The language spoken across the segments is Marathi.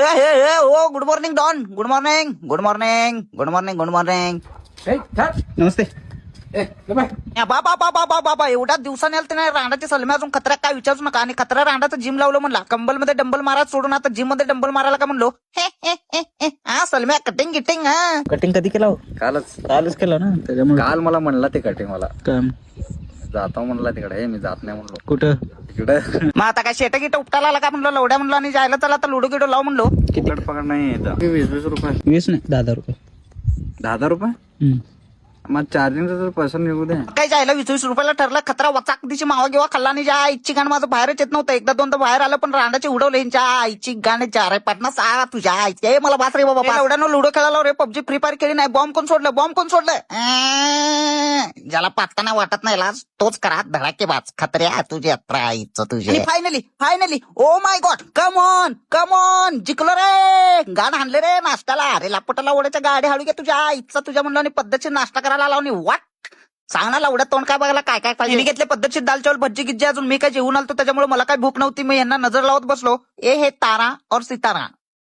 ओ good morning Don. Good morning good morning good morning good morning. नमस्ते. बाबा बाबा बाबा बाबा एवढ्या दिवसाने आलं नाही रांडाची सलम्या अजून खतऱ्या काय विचारूच नका. आणि खतऱ्या रांडाचं जिम लावलं म्हणला. कंबल मध्ये डंबल मारा सोडून आता जिम मध्ये डंबल मारायला का म्हणलो. हा सलम्या कटिंग गिटिंग. हा कटिंग कधी केलं हो? कालच केलं ना त्याच्यामुळे. काल मला म्हणला ते कटिंग मला काम जातो म्हणला तिकडे. मी जात नाही म्हणलो कुठं? तिकडे. मग आता काय शेट गिट उपटाला आला का म्हणलो. लवड्या म्हणलो आणि जायला चला आता लुडो गिडो लाव म्हणलो. तिकड पकड नाही येत. 20 रुपये. 20 नाही 10 रुपये. 10 रुपये. मग चार्जिंगचा जर पैसा निघू दे. काय जायला 20 रुपयाला ठरला. खतरा वचाक दिशी मावा किंवा खाल्ला आणि ज्या आईची गाण माझं बाहेरच येत नव्हतं. एकदा दोनदा बाहेर आलं पण रांडाची उडवले यांच्या आईची गाणे जा रे पाटणा सा तुझ्या आईची. मला बास रे बाबा एवढ्यानं लुडो खेळाला रे. पबजी फ्री फायर खेळली नाही. बॉम्ब कोण सोडलं. बॉम्ब कोण सोडलं. ज्याला पाचताना वाटत नाही लाज तोच करा धडाकेबाज. खतऱ्या तुझ्या आईचं तुझे. Finally finally oh my God come on जिंकलो रे. गाण हाणले रे नाश्त्याला. अरे लापटाला ओढ्याच्या गाडी हाडू घ्या तुझ्या आईचा तुझ्या म्हणलं आणि पद्धतशीर नाश्ता करायला लावणी. वाट सांगणार लावड्या तोंड काय बघायला काय काय पाहिजे. घेतले पद्धतशीर दाल चावल भज्जी गिज्जी. अजून मी काय जेवून आलतो त्याच्यामुळे मला काय भूक नव्हती. मी यांना नजर लावत बसलो. हे तारा और सितारा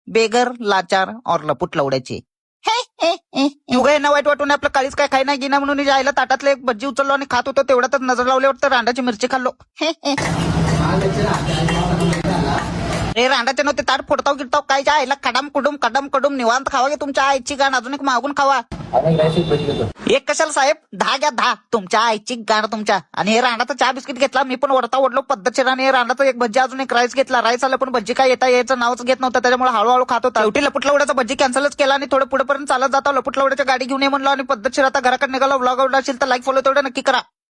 बेगर लाचार और लपूट लवड्याचे. युगा यांना वाईट वाटून आपलं काळीच काय खाय नाही गिना म्हणून जायला ताटातले एक भज्जी उचललो आणि खात होतो. तेवढ्यातच नजर लावल्यावर तर रांडाची मिरची खाल्लो. रे रांडाचे नव्हते ताट फोडताव गिरताव काय आईला खडम कडूम निवांत खावा घे तुमच्या आईची गाण. अजून एक मागून खावा. एक कशाला साहेब 10 घ्या 10. तुमच्या आईची गाण तुमच्या. आणि हे रांडाचा चहा बिस्किट घेतला मी पण वरता ओढलो पद्धतशीर. आणि हे रांडाचा एक भज्जी अजून एक राईस घेतला. राईस आलं पण भज्जी काय येता यायचं नावच घेत नव्हतं. त्याच्यामुळे हळूहळू खात होता. शेवटी लपुटलवड्याचा भज्जी कॅन्सलच केला आणि थोडं पुढेपर्यंत चालत जाता लपुटलवड्याच्या गाडी घेऊन ये म्हणलो आणि पद्धतशीर आता घराकडे निघालो. व्लॉग आवडला असेल तर लाईक फॉलो तेवढं नक्की करा.